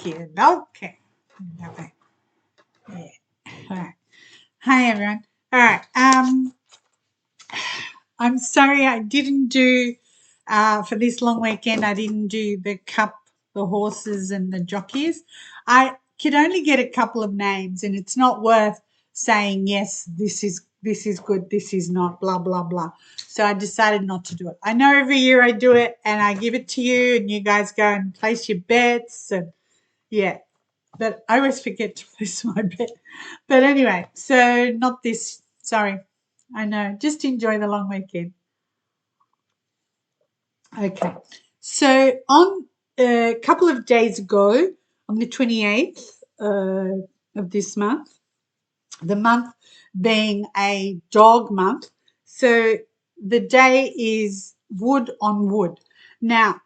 you. Okay. Okay. Yeah. All right. Hi everyone. All right. I'm sorry I didn't do for this long weekend. I didn't do the cup, the horses, and the jockeys. I could only get a couple of names, and it's not worth saying yes. This is good. This is not. Blah blah blah. So I decided not to do it. I know every year I do it, and I give it to you, and you guys go and place your bets, and yeah. But I always forget to place my bet. But anyway, so not this. Sorry. I know. Just enjoy the long weekend. Okay. So on a couple of days ago, on the 28th of this month, the month being a dog month, so the day is wood on wood. Now,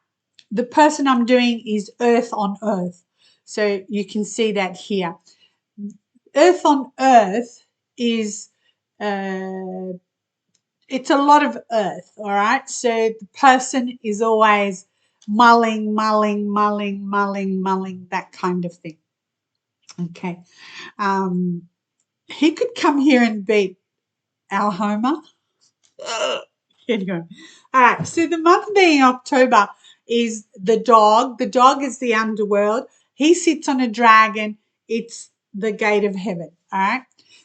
the person I'm doing is earth on earth. So you can see that here. Earth on earth is it's a lot of earth, all right? So the person is always mulling, that kind of thing. Okay. He could come here and beat our Homer. Anyway. All right. So the month being October is the dog. The dog is the underworld. He sits on a dragon. It's the gate of heaven. All right.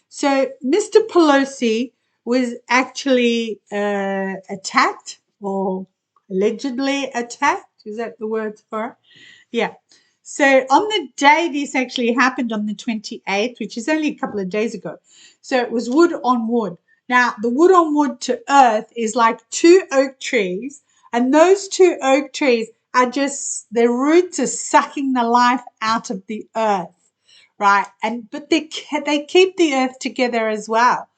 So Mr. Pelosi was actually attacked or allegedly attacked. Is that the word for it? Yeah. So on the day this actually happened on the 28th, which is only a couple of days ago. So it was wood on wood. Now, the wood on wood to earth is like two oak trees, and those two oak trees are just, their roots are sucking the life out of the earth, right? But they keep the earth together as well.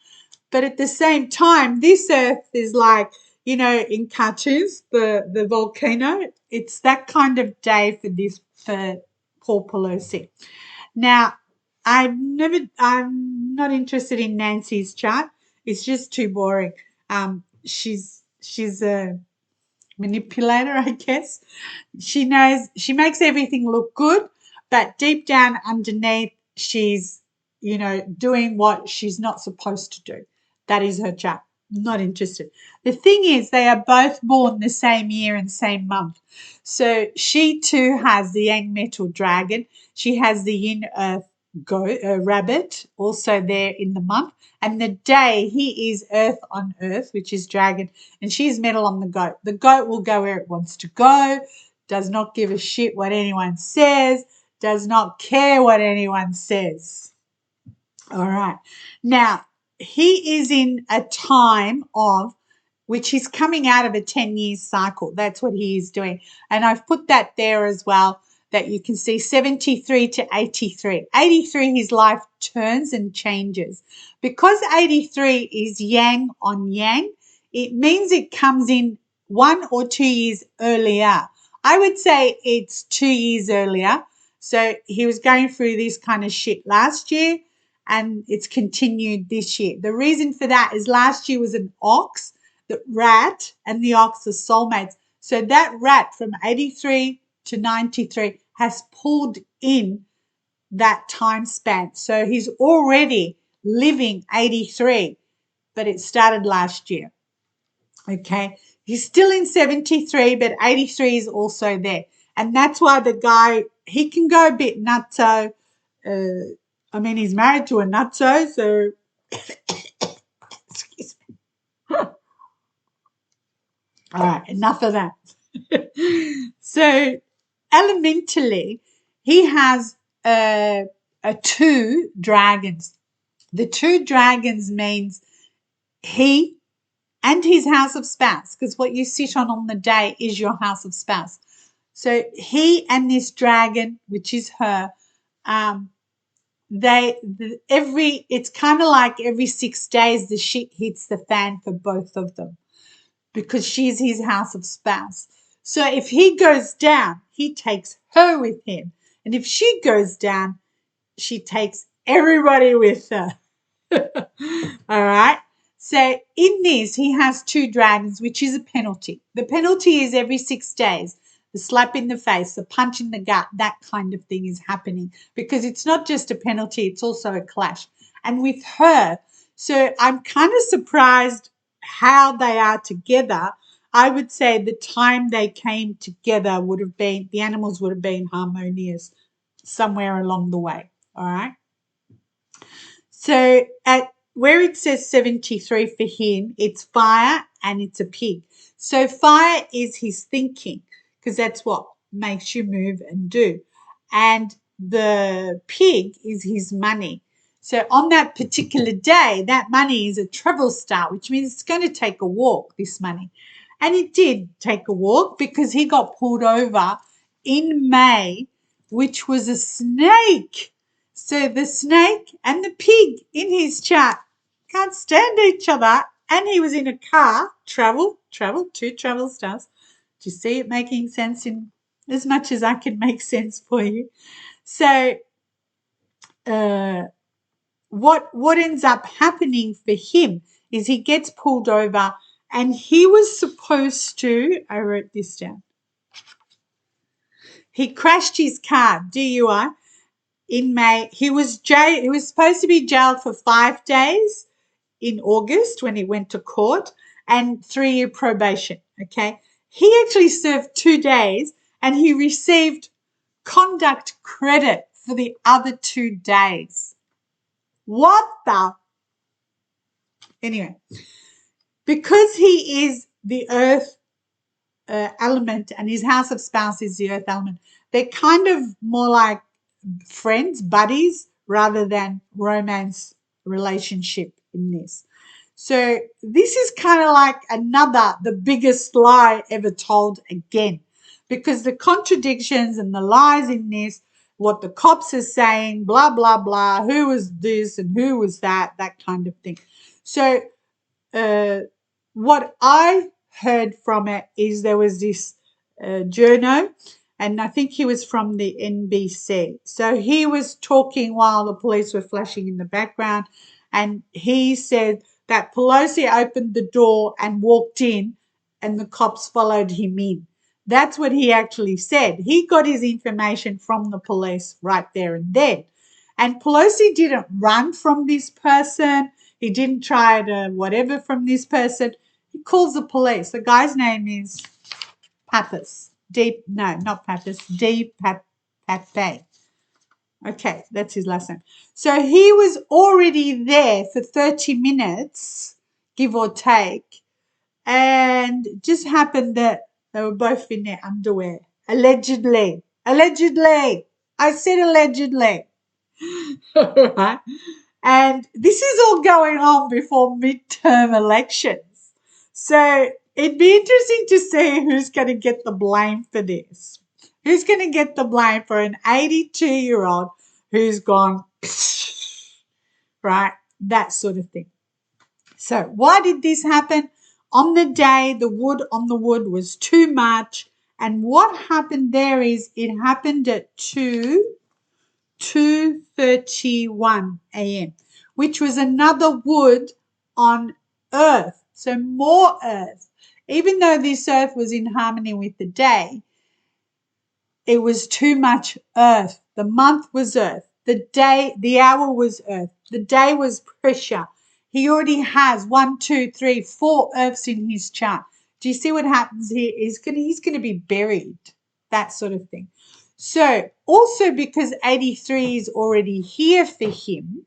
But at the same time, this earth is like, in cartoons, the volcano. It's that kind of day for Paul Pelosi. Now, I'm not interested in Nancy's chart. It's just too boring. She's a manipulator, I guess. She makes everything look good, but deep down underneath, she's, doing what she's not supposed to do. That is her chart. Not interested. The thing is, they are both born the same year and same month. So she too has the Yang metal dragon. She has the yin earth rabbit also there in the month. And the day he is earth on earth, which is dragon, and she's metal on the goat. The goat will go where it wants to go, does not give a shit what anyone says, does not care what anyone says. All right. Now, he is in a time of which he's coming out of a 10-year cycle. That's what he is doing. And I've put that there as well, that you can see 73 to 83. 83, his life turns and changes. Because 83 is yang on yang, it means it comes in 1 or 2 years earlier. I would say it's 2 years earlier. So he was going through this kind of shit last year, and it's continued this year. The reason for that is last year was an ox, the rat and the ox are soulmates. So that rat from 83 to 93 has pulled in that time span. So he's already living 83, but it started last year. Okay. He's still in 73, but 83 is also there. And that's why the guy, he can go a bit nutso. He's married to a nutso, so excuse me. All right, enough of that. So elementally, he has two dragons. The two dragons means he and his house of spouse, because what you sit on the day is your house of spouse. So he and this dragon, which is her, it's kind of like every 6 days the shit hits the fan for both of them, because she's his house of spouse. So if he goes down, he takes her with him. And if she goes down, she takes everybody with her. All right. So in this, he has two dragons, which is a penalty. The penalty is every 6 days. the slap in the face, the punch in the gut, that kind of thing is happening because it's not just a penalty, it's also a clash. And with her, so I'm kind of surprised how they are together. I would say the time they came together would have been, the animals would have been harmonious somewhere along the way. All right. So at where it says 73 for him, it's fire and it's a pig. So fire is his thinking because that's what makes you move and do. And the pig is his money. So on that particular day, that money is a travel star, which means it's going to take a walk, this money. And it did take a walk because he got pulled over in May, which was a snake. So the snake and the pig in his chart can't stand each other. And he was in a car, two travel stars. Do you see it making sense in as much as I can make sense for you? So what ends up happening for him is he gets pulled over and he was supposed to, I wrote this down, he crashed his car, DUI, in May. He was supposed to be jailed for 5 days in August when he went to court and 3-year probation, okay? He actually served 2 days and he received conduct credit for the other 2 days. What the? Anyway, because he is the earth element and his house of spouse is the earth element, they're kind of more like friends, buddies, rather than romance relationship in this. So this is kind of like the biggest lie ever told again, because the contradictions and the lies in this, what the cops are saying, blah, blah, blah, who was this and who was that kind of thing. So what I heard from it is there was this journo, and I think he was from the NBC. So he was talking while the police were flashing in the background, and he said that Pelosi opened the door and walked in, and the cops followed him in. That's what he actually said. He got his information from the police right there and then. And Pelosi didn't run from this person. He didn't try to whatever from this person. He calls the police. The guy's name is Pappas. Not Pappas. Pape. Okay, that's his last name. So he was already there for 30 minutes, give or take, and it just happened that they were both in their underwear. Allegedly. I said allegedly. Right? And this is all going on before midterm elections. So it'd be interesting to see who's going to get the blame for this. Who's going to get the blame for an 82-year-old who's gone, right? That sort of thing. So why did this happen? On the day, the wood on the wood was too much. And what happened there is it happened at 2:31 a.m., which was another wood on Earth. So more Earth. Even though this Earth was in harmony with the day, it was too much Earth. The month was Earth. The hour was Earth. The day was pressure. He already has 1, 2, 3, 4 Earths in his chart. Do you see what happens here? He's going to be buried. That sort of thing. So also because 83 is already here for him,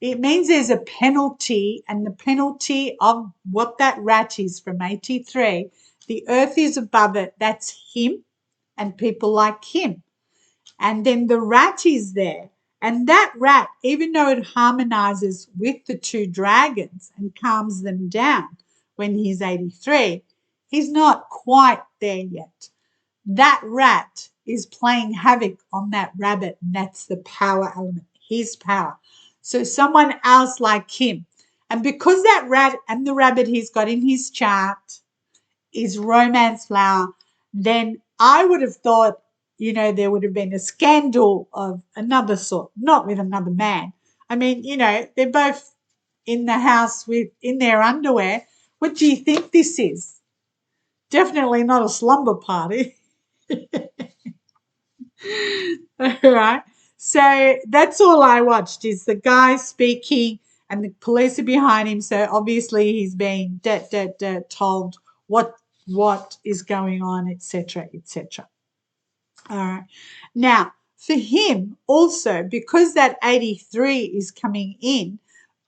it means there's a penalty, and the penalty of what that rat is from 83, the earth is above it. That's him and people like him. And then the rat is there. And that rat, even though it harmonizes with the 2 dragons and calms them down when he's 83, he's not quite there yet. That rat is playing havoc on that rabbit, and that's the power element, his power. So someone else like him. And because that rat and the rabbit he's got in his chart is romance flower, then I would have thought, there would have been a scandal of another sort, not with another man. I mean, they're both in the house in their underwear. What do you think this is? Definitely not a slumber party. All right. So that's all I watched is the guy speaking and the police are behind him. So obviously he's being told what is going on, etc., etc. All right. Now, for him also, because that 83 is coming in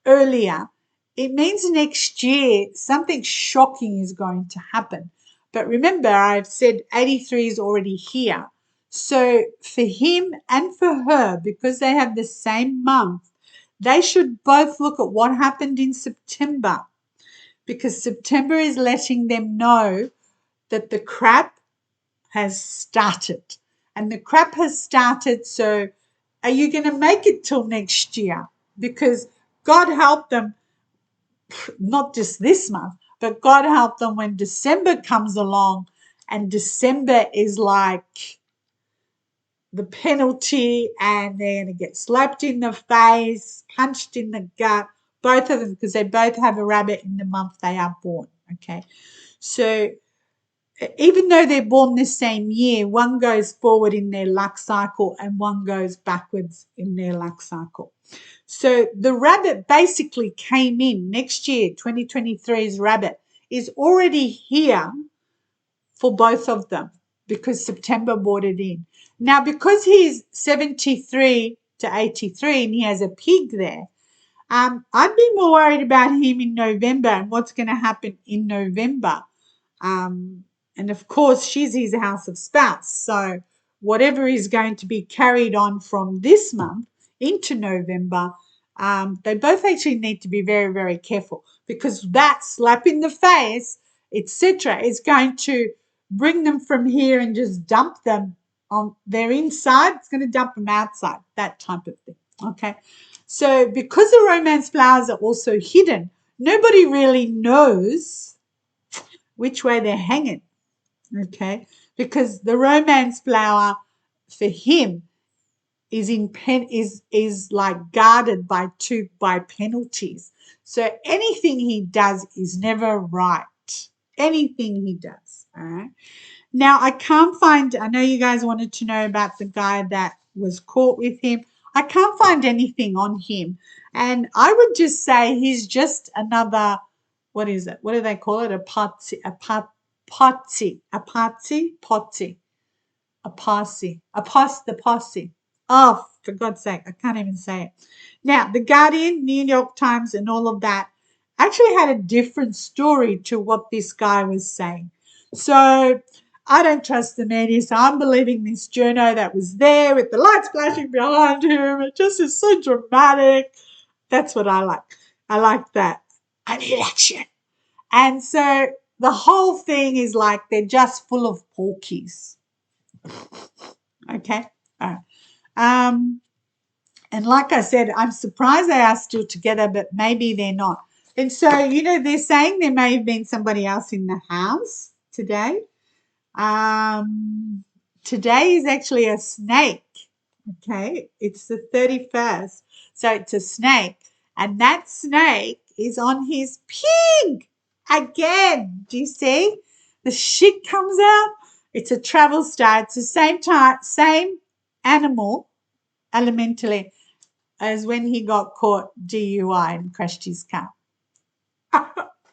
earlier, it means next year something shocking is going to happen. But remember, I've said 83 is already here. So for him and for her, because they have the same month, they should both look at what happened in September, because September is letting them know that the crap has started. And the crap has started, so are you going to make it till next year? Because God help them, not just this month, but God help them when December comes along and December is like the penalty and they're going to get slapped in the face, punched in the gut, both of them, because they both have a rabbit in the month they are born. Okay. So even though they're born the same year, one goes forward in their luck cycle and one goes backwards in their luck cycle. So the rabbit basically came in next year, 2023's rabbit is already here for both of them because September brought it in. Now, because he's 73 to 83 and he has a pig there, I'd be more worried about him in November and what's going to happen in November. And of course, she's his house of spouse. So whatever is going to be carried on from this month into November, they both actually need to be very, very careful because that slap in the face, etc., is going to bring them from here and just dump them on their inside. It's going to dump them outside, that type of thing. Okay. So because the romance flowers are also hidden, nobody really knows which way they're hanging. Okay, because the romance flower for him is like guarded by penalties. So anything he does is never right. Anything he does. All right. Now I can't find. I know you guys wanted to know about the guy that was caught with him. I can't find anything on him, and I would just say he's just another. What is it? What do they call it? A potsy, the posse. Oh, for God's sake, I can't even say it. Now, The Guardian, New York Times, and all of that actually had a different story to what this guy was saying. So I don't trust the media, so I'm believing this journo that was there with the lights flashing behind him. It just is so dramatic. That's what I like. I like that. I need action. And so the whole thing is like they're just full of porkies. Okay. All right. And like I said, I'm surprised they are still together, but maybe they're not. And so, they're saying there may have been somebody else in the house today. Today is actually a snake. Okay. It's the 31st. So it's a snake. And that snake is on his pig again. Do you see? The shit comes out. It's a travel star. It's the same animal, elementally, as when he got caught DUI and crashed his car.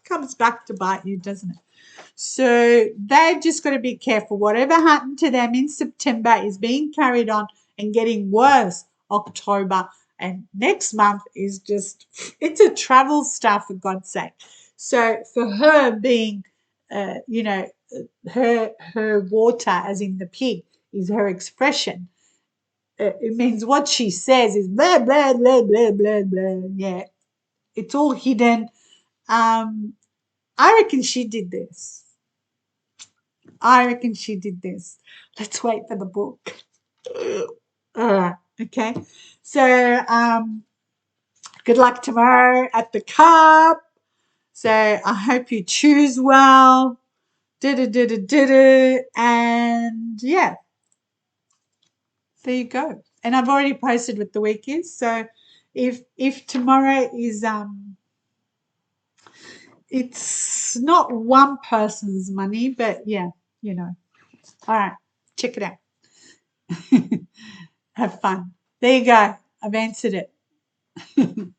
Comes back to bite you, doesn't it? So they've just got to be careful. Whatever happened to them in September is being carried on and getting worse October. And next month is just, it's a travel star, for God's sake. So for her being, her water, as in the pig, is her expression. It means what she says is blah, blah, blah, blah, blah, blah. Yeah, it's all hidden. I reckon she did this. Let's wait for the book. All right, okay. So good luck tomorrow at the Cup. So I hope you choose well. And yeah, there you go. And I've already posted what the week is. So if tomorrow is it's not one person's money, but yeah, All right. Check it out. Have fun. There you go. I've answered it.